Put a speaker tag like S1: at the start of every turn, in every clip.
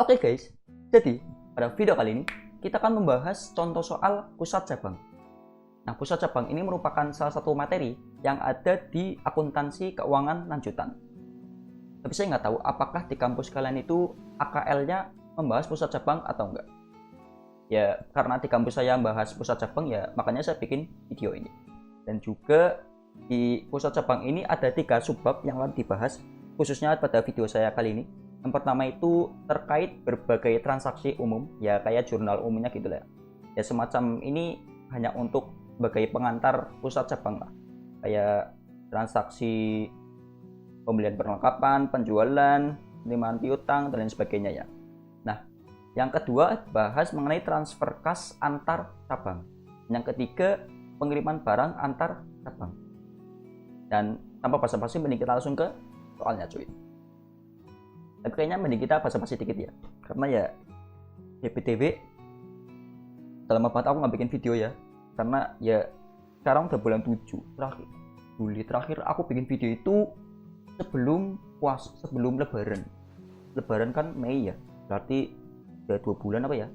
S1: Oke guys, jadi pada video kali ini kita akan membahas contoh soal pusat cabang. Nah, pusat cabang ini merupakan salah satu materi yang ada di akuntansi keuangan lanjutan. Tapi saya nggak tahu apakah di kampus kalian itu AKL-nya membahas pusat cabang atau enggak. Ya, karena di kampus saya membahas pusat cabang ya, makanya saya bikin video ini. Dan juga di pusat cabang ini ada 3 subbab yang akan dibahas, khususnya pada video saya kali ini. Yang pertama itu terkait berbagai transaksi umum, ya kayak jurnal umumnya gitu lah. Ya semacam ini hanya untuk sebagai pengantar pusat cabang lah. Kayak transaksi pembelian perlengkapan, penjualan, penerimaan piutang, dan lain sebagainya ya. Nah, yang kedua bahas mengenai transfer kas antar cabang. Yang ketiga pengiriman barang antar cabang. Dan tanpa basa-basi mending kita langsung ke soalnya cuy. Tapi kayaknya mending kita basa-basi dikit ya, karena ya BTW selama banget aku nggak bikin video ya, karena ya sekarang udah bulan 7 terakhir aku bikin video itu sebelum lebaran kan Mei ya, berarti udah 2 bulan apa ya,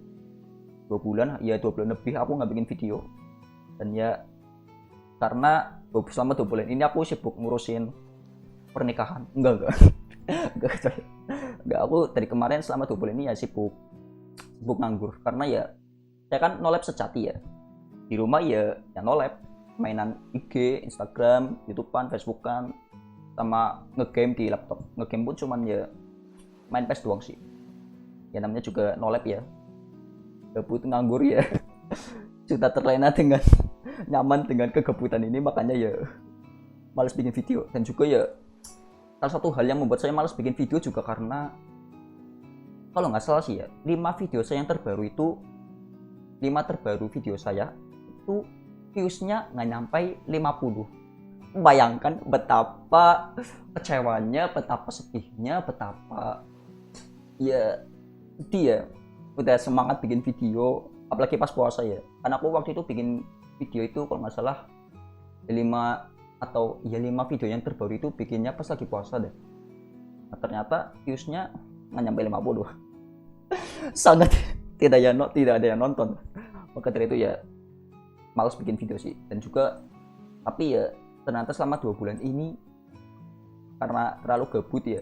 S1: 2 bulan lebih aku nggak bikin video. Dan ya karena selama 2 bulan ini aku sibuk ngurusin pernikahan, enggak aku dari kemarin selama 2 bulan ini ya sibuk nganggur, karena ya saya kan no lab sejati ya, di rumah ya no lab, mainan IG, Instagram, YouTubean, Facebookan, sama ngegame di laptop. Ngegame pun cuman ya main PES doang sih, ya namanya juga no lab ya, gabut nganggur ya. Sudah terlena dengan nyaman dengan kegabutan ini, makanya ya males bikin video. Dan juga ya salah satu hal yang membuat saya malas bikin video juga karena kalau nggak salah sih ya, 5 video saya yang terbaru itu 5 terbaru video saya itu viewsnya nggak nyampe 50. Bayangkan betapa kecewanya, betapa sedihnya, betapa ya sedih ya, udah semangat bikin video apalagi pas puasa ya. Karena aku waktu itu bikin video itu kalau nggak salah 5 video yang terbaru itu bikinnya pas lagi puasa deh. Nah, ternyata viewsnya nggak nyampe 50. Sangat tidak ada yang nonton. Maka dari itu ya males bikin video sih. Dan juga tapi ya ternyata selama 2 bulan ini karena terlalu gabut ya,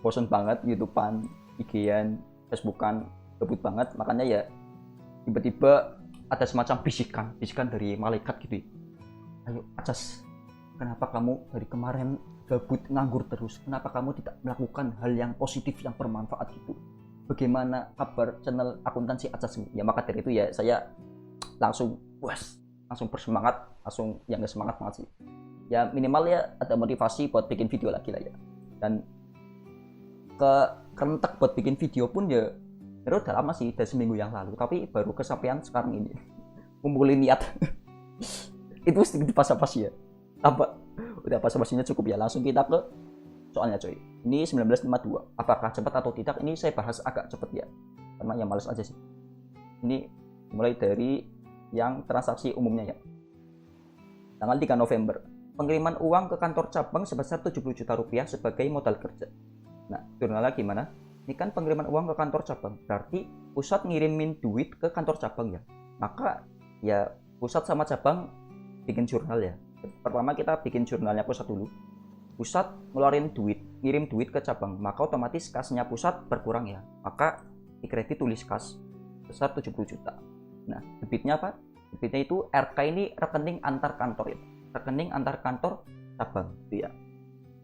S1: bosan banget YouTubean, IG-an, Facebookan, gabut banget, makanya ya tiba-tiba ada semacam bisikan dari malaikat gitu. Ayo Acas, kenapa kamu dari kemarin gabut nganggur terus? Kenapa kamu tidak melakukan hal yang positif, yang bermanfaat gitu? Bagaimana kabar channel akuntansi Acas? Ya maka dari itu ya saya langsung bersemangat, ya nggak semangat banget sih. Ya minimal ya ada motivasi buat bikin video lagi lah ya. Dan kerentek buat bikin video pun ya udah lama sih, dari seminggu yang lalu, tapi baru kesampaian sekarang ini. Ngumpulin niat. Itu sedikit basa-basi ya. Udah basa-basinya cukup ya, langsung kita ke soalnya coy. Ini 1952. Apakah cepat atau tidak? Ini saya bahas agak cepat ya, karena ya males aja sih. Ini mulai dari yang transaksi umumnya ya. Tanggal 3 November. Pengiriman uang ke kantor cabang sebesar 70 juta rupiah sebagai modal kerja. Nah, jurnalnya gimana? Ini kan pengiriman uang ke kantor cabang, berarti pusat ngirimin duit ke kantor cabang ya. Maka ya pusat sama cabang bikin jurnal ya. Pertama kita bikin jurnalnya pusat dulu. Pusat ngeluarin duit, ngirim duit ke cabang, maka otomatis kasnya pusat berkurang ya. Maka di kredit tulis kas besar 70 juta. Nah, debitnya apa? Debitnya itu RK ini rekening antar kantor ya. Rekening antar kantor cabang gitu ya.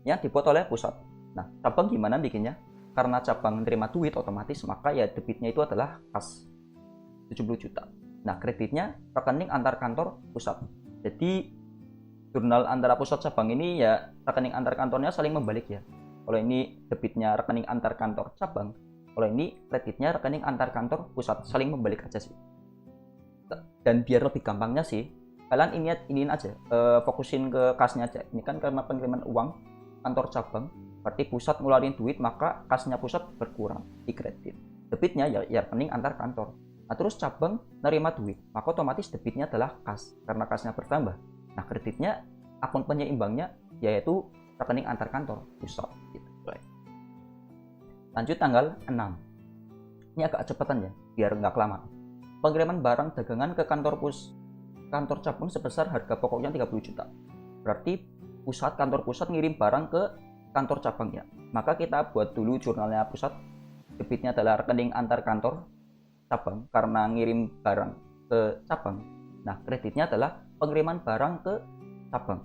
S1: Yang dibuat oleh pusat. Nah, cabang gimana bikinnya? Karena cabang menerima duit otomatis, maka ya debitnya itu adalah kas 70 juta. Nah, kreditnya rekening antar kantor pusat. Jadi jurnal antara pusat cabang ini ya rekening antar kantornya saling membalik ya. Kalau ini debitnya rekening antar kantor cabang, kalau ini kreditnya rekening antar kantor pusat, saling membalik aja sih. Dan biar lebih gampangnya sih, kalian iniin aja, fokusin ke kasnya aja. Ini kan karena pengiriman uang kantor cabang, berarti pusat ngeluarin duit, maka kasnya pusat berkurang di kredit. Debitnya ya rekening antar kantor. Nah, terus cabang nerima duit, maka otomatis debitnya adalah kas, karena kasnya bertambah. Nah, kreditnya akun penyeimbangnya yaitu rekening antar kantor pusat gitu. Lanjut tanggal 6. Ini agak cepetan ya, biar nggak kelamaan. Pengiriman barang dagangan ke kantor cabang sebesar harga pokoknya 30 juta. Berarti kantor pusat ngirim barang ke kantor cabang ya. Maka kita buat dulu jurnalnya pusat. Debitnya adalah rekening antar kantor cabang karena ngirim barang ke cabang. Nah, kreditnya adalah pengiriman barang ke cabang.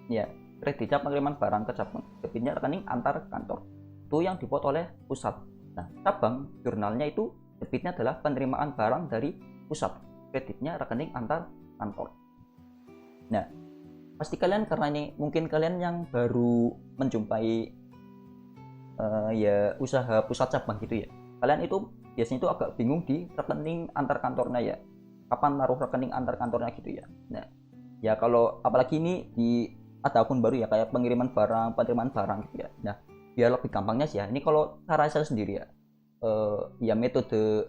S1: Ya, kreditnya pengiriman barang ke cabang. Debitnya rekening antar kantor. Itu yang dibuat oleh pusat. Nah, cabang jurnalnya itu debitnya adalah penerimaan barang dari pusat. Kreditnya rekening antar kantor. Nah, pasti kalian, karena ini mungkin kalian yang baru menjumpai ya usaha pusat cabang gitu ya, kalian itu biasanya itu agak bingung di rekening antar kantornya ya, kapan naruh rekening antar kantornya gitu ya. Nah ya, kalau apalagi ini ada akun baru ya, kayak penerimaan barang gitu ya. Nah biar lebih gampangnya sih ya, ini kalau cara saya sendiri ya, ya metode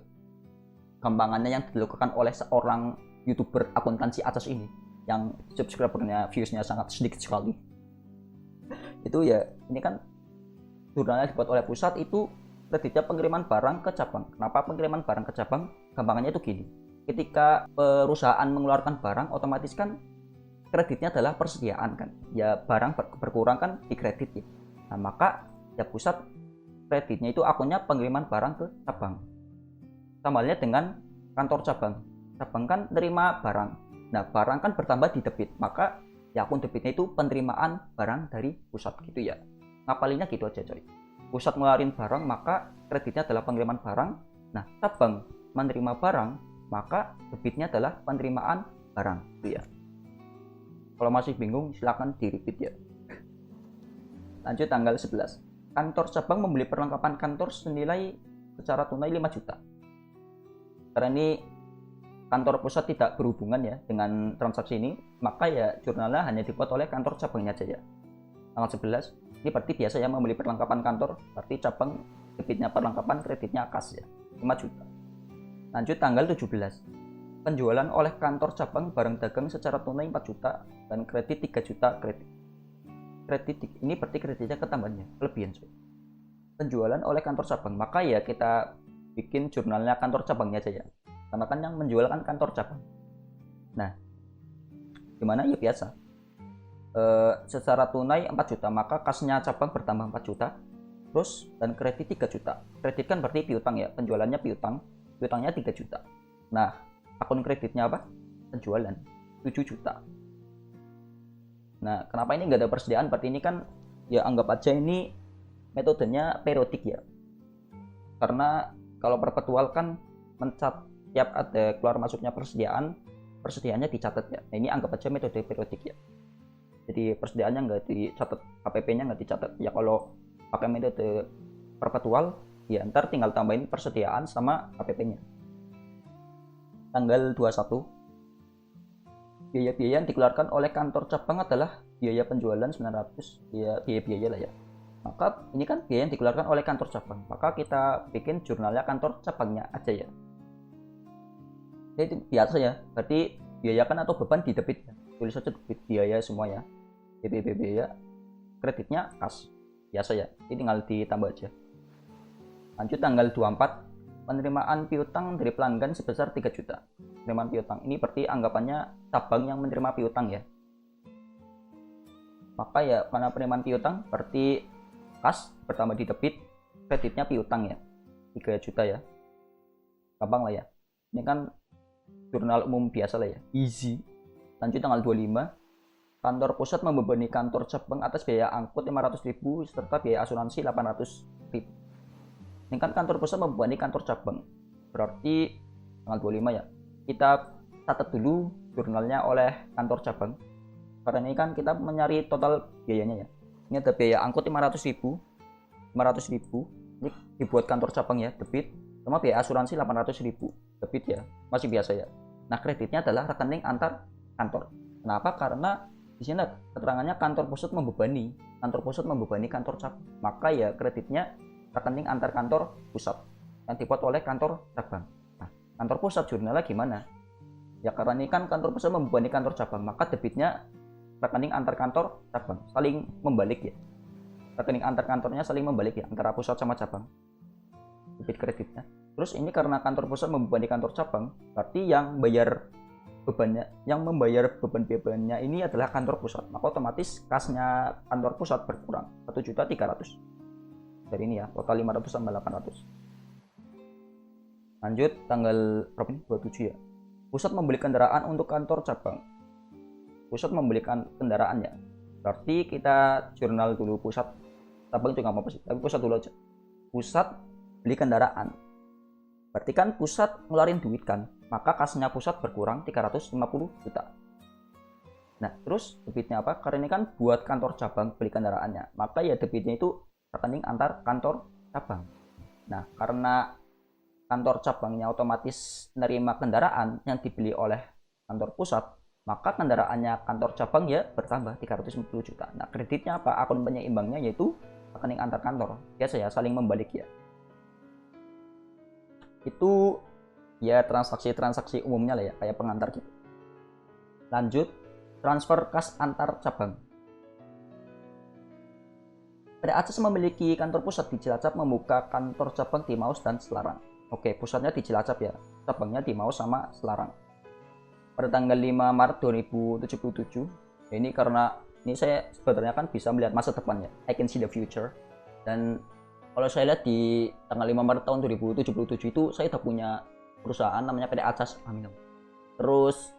S1: gampangannya yang dilakukan oleh seorang YouTuber akuntansi atas ini yang subscribernya, viewsnya sangat sedikit sekali. Itu ya, ini kan jurnalnya dibuat oleh pusat, itu kreditnya pengiriman barang ke cabang. Kenapa pengiriman barang ke cabang? Gampangannya itu gini. Ketika perusahaan mengeluarkan barang, otomatis kan kreditnya adalah persediaan kan. Ya barang berkurang kan dikredit ya. Nah, maka ya pusat kreditnya itu akunnya pengiriman barang ke cabang. Sama halnya dengan kantor cabang. Cabang kan terima barang. Nah, barang kan bertambah di debit, maka ya akun debitnya itu penerimaan barang dari pusat gitu ya. Ngapalinnya gitu aja coy. Pusat ngeluarin barang, maka kreditnya adalah pengiriman barang. Nah, cabang menerima barang, maka debitnya adalah penerimaan barang gitu ya. Kalau masih bingung silakan di-repeat ya. Lanjut tanggal 11. Kantor cabang membeli perlengkapan kantor senilai secara tunai 5 juta. Karena ini kantor pusat tidak berhubungan ya dengan transaksi ini, maka ya jurnalnya hanya dibuat oleh kantor cabangnya aja ya. Tanggal 11, ini berarti biasa ya membeli perlengkapan kantor, berarti cabang debitnya perlengkapan, kreditnya kas ya, 5 juta. Lanjut tanggal 17. Penjualan oleh kantor cabang barang dagang secara tunai 4 juta dan kredit 3 juta kredit. Ini berarti kreditnya ketambahannya, kelebihan. Penjualan oleh kantor cabang, maka ya kita bikin jurnalnya kantor cabangnya aja ya. Karena kan yang menjual kan kantor cabang. Nah, gimana ya biasa. Secara tunai 4 juta, maka kasnya cabang bertambah 4 juta. Terus dan kredit 3 juta. Kredit kan berarti piutang ya, penjualannya piutang. Piutangnya 3 juta. Nah, akun kreditnya apa? Penjualan 7 juta. Nah, kenapa ini nggak ada persediaan? Berarti ini kan ya anggap aja ini metodenya periodik ya. Karena kalau perpetual kan tiap ada keluar masuknya persediaannya dicatat ya. Nah, ini anggap aja metode periodik ya. Jadi persediaannya nggak dicatat, KPP-nya nggak dicatat. Ya kalau pakai metode perpetual, ya ntar tinggal tambahin persediaan sama KPP-nya. Tanggal 21. Biaya-biaya yang dikeluarkan oleh kantor cabang adalah biaya penjualan 900, biaya lah ya. Maka ini kan biaya yang dikeluarkan oleh kantor cabang. Maka kita bikin jurnalnya kantor cabangnya aja ya. Itu biasa ya, berarti biaya kan atau beban di debit ya. Tulis saja debit biaya semua ya. Biaya, kreditnya kas. Biasa ya, ini tinggal ditambah aja. Lanjut tanggal 24. Penerimaan piutang dari pelanggan sebesar 3 juta. Penerimaan piutang ini berarti anggapannya cabang yang menerima piutang ya. Maka ya karena penerimaan piutang berarti kas bertambah di debit, kreditnya piutang ya, 3 juta ya. Gampang lah ya. Ini kan jurnal umum biasa lah ya, easy. Lanjut tanggal 25. Kantor pusat membebani kantor cabang atas biaya angkut 500.000 serta biaya asuransi 800.000. Ini kan kantor pusat membebani kantor cabang, berarti tanggal 25 ya. Kita catat dulu jurnalnya oleh kantor cabang, karena ini kan kita mencari total biayanya ya. Ini ada biaya angkut 500.000, ini dibuat kantor cabang ya, debit, sama biaya asuransi 800.000, debit ya, masih biasa ya. Nah, kreditnya adalah rekening antar kantor. Kenapa? Karena di sini keterangannya kantor pusat membebani kantor cabang, maka ya kreditnya rekening antar kantor pusat yang dibuat oleh kantor cabang. Nah, kantor pusat jurnalnya gimana? Ya karena ini kan kantor pusat membebani kantor cabang, maka debitnya rekening antar kantor cabang, saling membalik ya. Rekening antar kantornya saling membalik ya, antara pusat sama cabang. Debit kreditnya. Terus ini karena kantor pusat membebani kantor cabang, berarti yang membayar beban-bebannya ini adalah kantor pusat. Maka otomatis kasnya kantor pusat berkurang 1.300.000. Dari ini ya, total 500 tambah 800. Lanjut tanggal berapa ini? 27 ya. Pusat membeli kendaraan untuk kantor cabang. Pusat membelikan kendaraannya. Berarti kita jurnal dulu pusat. Cabang juga nggak apa-apa sih, tapi pusat dulu aja. Pusat beli kendaraan. Berarti kan pusat ngeluarin duit kan, maka kasnya pusat berkurang 350 juta. Nah, terus debitnya apa? Karena ini kan buat kantor cabang beli kendaraannya, maka ya debitnya itu rekening antar kantor cabang. Nah, karena kantor cabangnya otomatis menerima kendaraan yang dibeli oleh kantor pusat, maka kendaraannya kantor cabang ya bertambah 350 juta. Nah, kreditnya apa? Akun penyeimbangnya yaitu rekening antar kantor. Biasa ya, saling membalik ya. Itu ya transaksi-transaksi umumnya lah ya, kayak pengantar gitu. Lanjut, transfer kas antar cabang. PT Aces memiliki kantor pusat di Cilacap, membuka kantor cabang di Maus dan Selarang. Oke, pusatnya di Cilacap ya, cabangnya di Maus sama Selarang. Pada tanggal 5 Maret 2077, ya ini karena ini saya sebenarnya kan bisa melihat masa depan ya, I can see the future. Dan kalau saya lihat di tanggal 5 Maret tahun 2077 itu saya udah punya perusahaan namanya PT Aces. Amin. Terus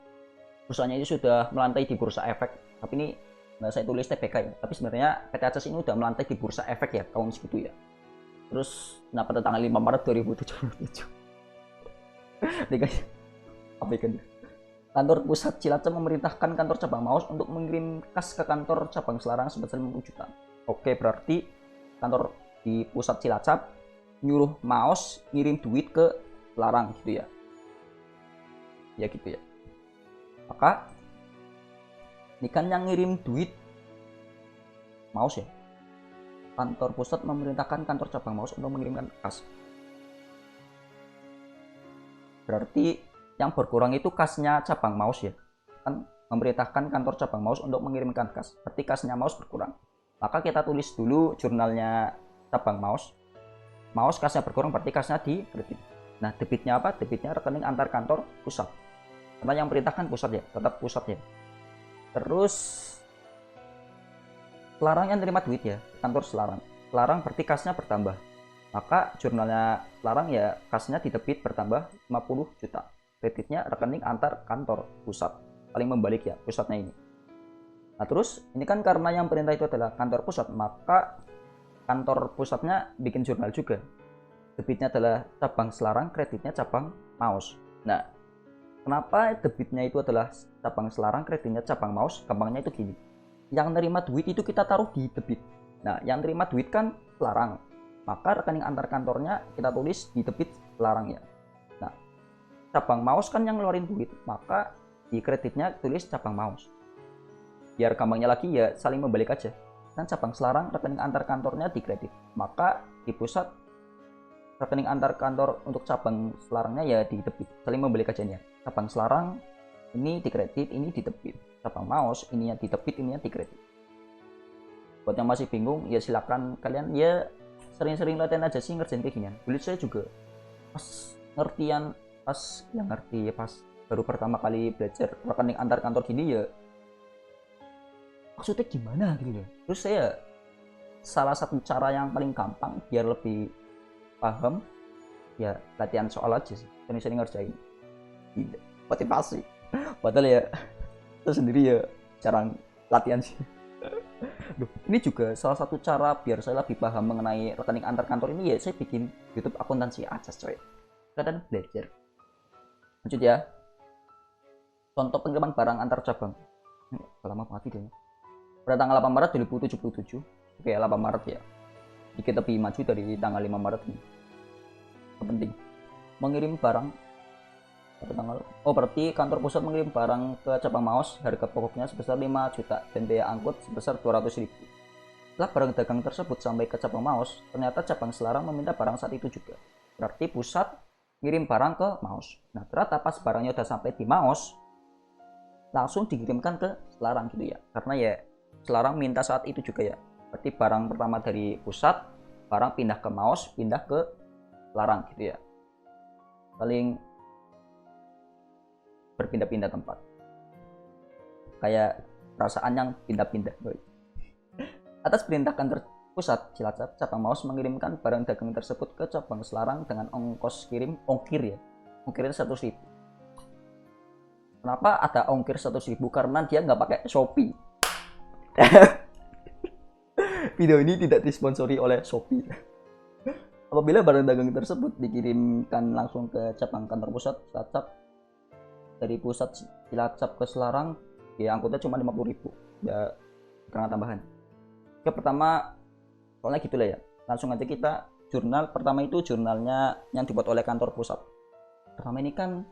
S1: perusahaannya itu sudah melantai di Bursa Efek. Tapi ini nggak saya tulis TPK ya. Tapi sebenarnya PT Aces ini udah melantai di Bursa Efek ya, tahun segitu ya. Terus pada tanggal 5 Maret 2077 kantor pusat Cilacap memerintahkan kantor cabang Maus untuk mengirim kas ke kantor cabang Selarang sebesar 50 juta. Oke, berarti kantor di pusat Cilacap nyuruh Maos ngirim duit ke Selarang gitu ya. Ya gitu ya. Maka ini kan yang ngirim duit Maos ya. Kantor pusat memerintahkan kantor cabang Maus untuk mengirimkan kas. Berarti yang berkurang itu kasnya cabang Maus ya. Kan memerintahkan kantor cabang Maus untuk mengirimkan kas. Berarti kasnya Maus berkurang. Maka kita tulis dulu jurnalnya cabang Maus. Maus kasnya berkurang berarti kasnya di kredit. Nah, debitnya apa? Debitnya rekening antar kantor pusat. Karena yang perintahkan pusat ya, tetap pusat ya. Terus Selarang yang terima duit ya, kantor Selarang. Selarang berarti kasnya bertambah. Maka jurnalnya Selarang ya kasnya di debit bertambah 50 juta. Kreditnya rekening antar kantor pusat. Paling membalik ya pusatnya ini. Nah, terus ini kan karena yang perintah itu adalah kantor pusat, maka kantor pusatnya bikin jurnal juga. Debitnya adalah cabang Selarang, kreditnya cabang Maus. Nah, kenapa debitnya itu adalah cabang Selarang, kreditnya cabang Maus? Gampangnya itu gini. Yang nerima duit itu kita taruh di debit. Nah, yang nerima duit kan Selarang. Maka rekening antar kantornya kita tulis di debit Selarang ya. Nah, cabang Maus kan yang ngeluarin duit, maka di kreditnya tulis cabang Maus. Biar gampangnya lagi ya saling membalik aja. Kan cabang Selarang rekening antar kantornya di kredit. Maka di pusat rekening antar kantor untuk cabang Selarangnya ya di debit. Saling membalik aja nih ya. Cabang Selarang ini di kredit, ini di debit. Cabang Maus ininya di debit, ininya di kredit. Buat yang masih bingung ya silakan kalian ya sering-sering latihan aja sih ngerjain kayak ginian. Dulu saya juga pas baru pertama kali belajar rekening antar kantor gini ya maksudnya gimana gitu ya. Terus saya salah satu cara yang paling gampang biar lebih paham ya latihan soal aja sih, sering-sering ngerjain. Tidak motivasi padahal ya itu sendiri ya cara latihan sih. Duh, ini juga salah satu cara biar saya lebih paham mengenai rekening antar kantor ini ya saya bikin YouTube akuntansi aja coy. Kalian belajar. Lanjut ya. Contoh pengiriman barang antar cabang. Lama banget deh. Pada tanggal 8 Maret 2077. Oke, 8 Maret ya. Dikit lebih maju dari tanggal 5 Maret ini. Penting. Mengirim barang berarti kantor pusat mengirim barang ke cabang Maus, harga pokoknya sebesar 5 juta dan biaya angkut sebesar 200.000. Setelah barang dagang tersebut sampai ke cabang Maus, ternyata cabang Selarang meminta barang saat itu juga. Berarti pusat ngirim barang ke Maus. Nah, ternyata pas barangnya udah sampai di Maus, langsung dikirimkan ke Selarang gitu ya. Karena ya Selarang minta saat itu juga ya. Berarti barang pertama dari pusat, barang pindah ke Maus, pindah ke Selarang gitu ya. saling berpindah-pindah tempat, kayak perasaan yang pindah-pindah. Atas perintah kantor pusat Cilacap, cabang Maus mengirimkan barang dagang tersebut ke cabang Selarang dengan ongkos kirim, ongkirnya 100.000. Kenapa ada ongkir 100.000? Karena dia nggak pakai Shopee. Video ini tidak disponsori oleh Shopee. Apabila barang dagang tersebut dikirimkan langsung ke cabang kantor pusat Cilacap, dari pusat Cilacap ke Selarang, ya angkutnya cuma 50.000. Ya, karena tambahan. Oke, pertama, soalnya gitulah ya. Langsung aja kita jurnal. Pertama itu jurnalnya yang dibuat oleh kantor pusat. Pertama ini kan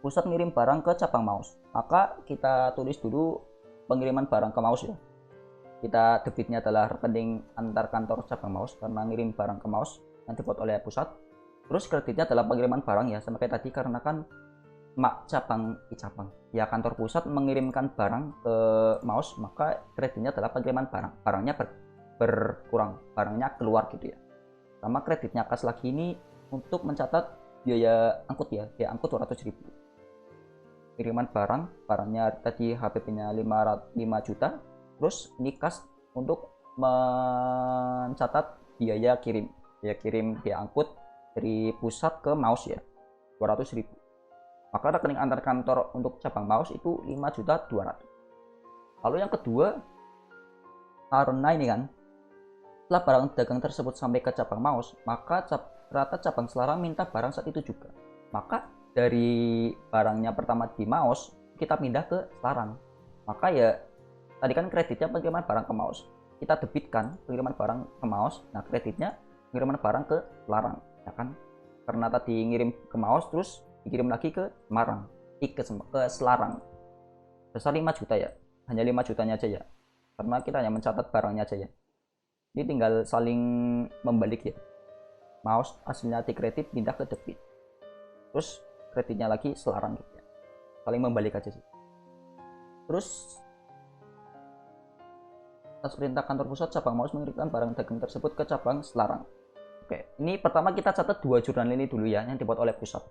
S1: pusat ngirim barang ke cabang Maus. Maka kita tulis dulu pengiriman barang ke Maus ya. Kita debitnya adalah rekening antar kantor cabang Maus karena ngirim barang ke Maus yang dibuat oleh pusat. Terus kreditnya adalah pengiriman barang ya, sama kayak tadi, karena kan ya kantor pusat mengirimkan barang ke Maus, maka kreditnya adalah pengiriman barang. Barangnya berkurang, barangnya keluar gitu ya. Sama kreditnya kas lagi ini untuk mencatat biaya angkut ya, biaya angkut 200.000. Kiriman barangnya tadi HPP-nya 5 juta. Terus ini kas untuk mencatat biaya kirim, biaya angkut dari pusat ke Maus ya, 200.000. Maka rekening antar kantor untuk cabang Maus itu 5.200.000. Lalu yang kedua, karena ini kan setelah barang dagang tersebut sampai ke cabang Maus, maka ternyata cabang Selarang minta barang saat itu juga. Maka dari barangnya pertama di Maus, kita pindah ke Selarang. Maka ya tadi kan kreditnya pengiriman barang ke Maus, kita debitkan pengiriman barang ke Maus. Nah, kreditnya pengiriman barang ke Selarang, ya kan? Karena tadi ngirim ke Maus, terus dikirim lagi ke Semarang, ke Selarang. Besar 5 juta ya, hanya 5 jutanya aja ya, karena kita hanya mencatat barangnya aja ya. Ini tinggal saling membalik ya. Maus hasilnya di kredit pindah ke debit, terus kreditnya lagi Selarang gitu ya. Saling membalik aja sih. Terus atas perintah kantor pusat, cabang Maus mengirimkan barang dagang tersebut ke cabang Selarang. Oke, ini pertama kita catat 2 jurnal ini dulu ya, yang dibuat oleh pusat.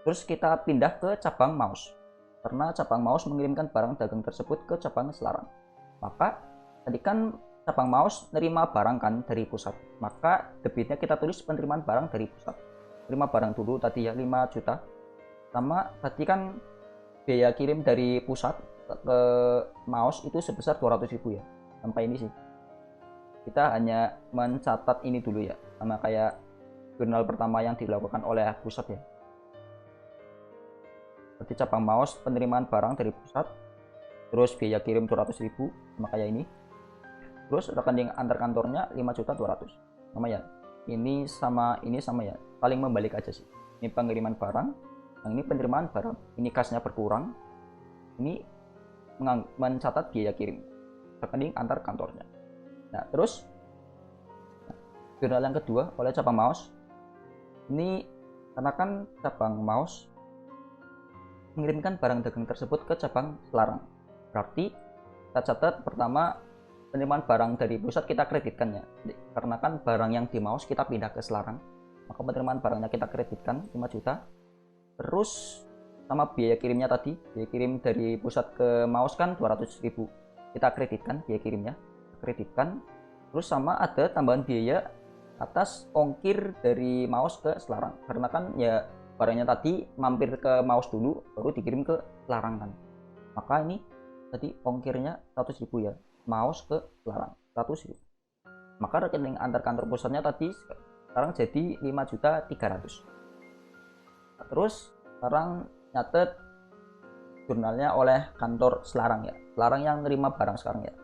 S1: Terus kita pindah ke cabang Maus, karena cabang Maus mengirimkan barang dagang tersebut ke cabang Selarang. Maka tadi kan cabang Maus nerima barang kan dari pusat, maka debitnya kita tulis penerimaan barang dari pusat. Terima barang dulu tadi ya, 5 juta. Sama tadi kan biaya kirim dari pusat ke Maus itu sebesar 200.000 ya. Sampai ini sih kita hanya mencatat ini dulu ya, sama kayak jurnal pertama yang dilakukan oleh pusat ya. Berarti cabang Maus penerimaan barang dari pusat, terus biaya kirim 200.000 sama kayak ini. Terus rekening antar kantornya 5.200.000 sama ya. Ini sama ya, paling membalik aja sih. Ini pengiriman barang, yang ini penerimaan barang. Ini kasnya berkurang, ini mencatat biaya kirim, rekening antar kantornya. Nah, terus jurnal yang kedua oleh cabang Maus ini, karena kan cabang Maus mengirimkan barang dagang tersebut ke cabang Selarang, berarti kita catat pertama penerimaan barang dari pusat kita kreditkan ya, karena kan barang yang di Maus kita pindah ke Selarang, maka penerimaan barangnya kita kreditkan 5 juta. Terus sama biaya kirimnya tadi, biaya kirim dari pusat ke Maus kan 200.000, kita kreditkan biaya kirimnya, kreditkan. Terus sama ada tambahan biaya atas ongkir dari Maus ke Selarang, karena kan ya barangnya tadi mampir ke Maus dulu baru dikirim ke Selarang kan. Maka ini tadi ongkirnya 100.000 ya, Maus ke Selarang 100.000. Maka rekening antar kantor pusatnya tadi sekarang jadi 5.300.000. Terus sekarang nyatet jurnalnya oleh kantor Selarang ya, Selarang yang nerima barang sekarang ya.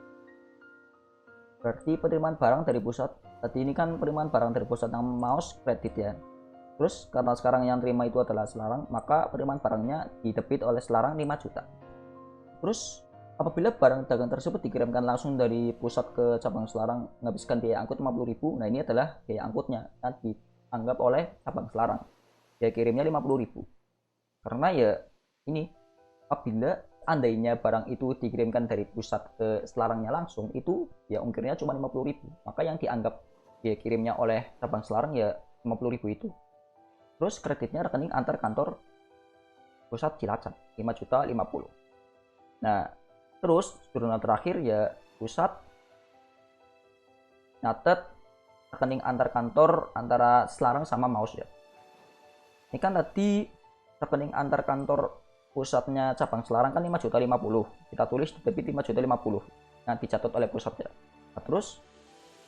S1: Berarti penerimaan barang dari pusat tadi ini kan penerimaan barang dari pusat yang Maus kredit ya. Terus karena sekarang yang terima itu adalah Selarang, maka penerimaan barangnya didebit oleh Selarang 5 juta. Terus apabila barang dagang tersebut dikirimkan langsung dari pusat ke cabang Selarang menghabiskan biaya angkut 50.000, nah ini adalah biaya angkutnya yang dianggap oleh cabang Selarang. Biaya kirimnya 50.000. Karena ya ini, apabila andainya barang itu dikirimkan dari pusat ke Selarangnya langsung, itu ya ongkirnya cuma 50.000. Maka yang dianggap biaya kirimnya oleh cabang Selarang ya 50.000 itu. Terus kreditnya rekening antar kantor pusat Cilacap 5.050.000. Nah, terus turunan terakhir ya pusat nyatet rekening antar kantor antara Selarang sama Maus ya. Ini kan tadi rekening antar kantor pusatnya cabang Selarang kan 5.050.000. Kita tulis di debit 5.050.000 yang dicatat oleh pusat ya. Nah, terus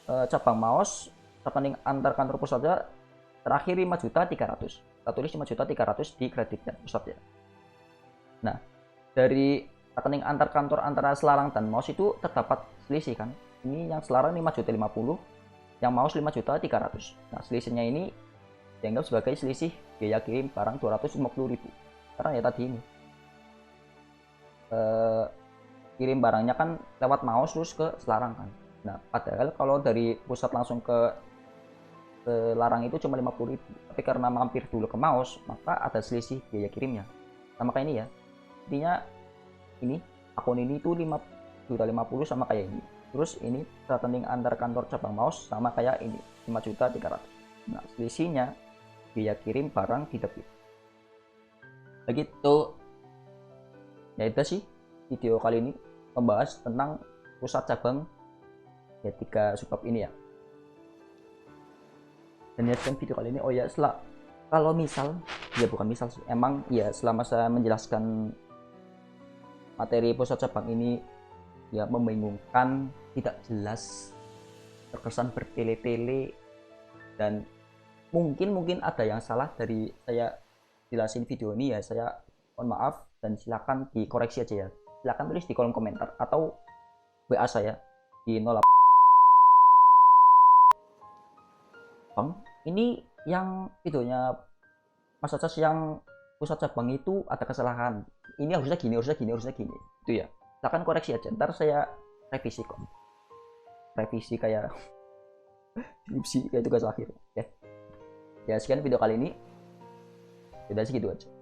S1: cabang Maus rekening antar kantor pusatnya terakhir 5.300.000. Kita tulis 5.300.000 di kreditnya pusat ya. Nah, dari rekening antar kantor antara Selarang dan Maus itu terdapat selisih kan. Ini yang Selarang 5.050.000, yang Maus 5.300.000. Nah, selisihnya ini dianggap sebagai selisih biaya kirim barang 250.000. Karena ya tadi ini kirim barangnya kan lewat Maus terus ke Selarang kan. Nah, padahal kalau dari pusat langsung ke Selarang itu cuma 50.000. Tapi karena mampir dulu ke Maus, maka ada selisih biaya kirimnya. Sama kayak ini ya. Intinya ini akun ini tuh 5.050.000 sama kayak ini. Terus ini rekening antar kantor cabang Maus sama kayak ini 5.300.000. Nah, selisihnya biaya kirim barang di debit. Begitu. Ya itu sih video kali ini membahas tentang pusat cabang ya 3 subbab ini ya. Dan niatkan video kali ini kalau misal ya bukan misal sih, emang ya selama saya menjelaskan materi pusat cabang ini ya membingungkan, tidak jelas, terkesan bertele-tele, dan mungkin ada yang salah dari saya jelasin video ini ya, saya mohon maaf dan silakan dikoreksi aja ya. Silakan tulis di kolom komentar atau WA saya di 08. Bang, ini yang videonya Mas Acas yang pusat cabang itu ada kesalahan. Ini harusnya gini. Itu ya. Silakan koreksi aja. Ntar saya revisi kok. Revisi kayak skripsi kayak tugas akhir. Ya. Ya sekian video kali ini. Sudah segitu aja.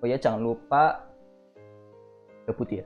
S1: Oh ya jangan lupa debut ya.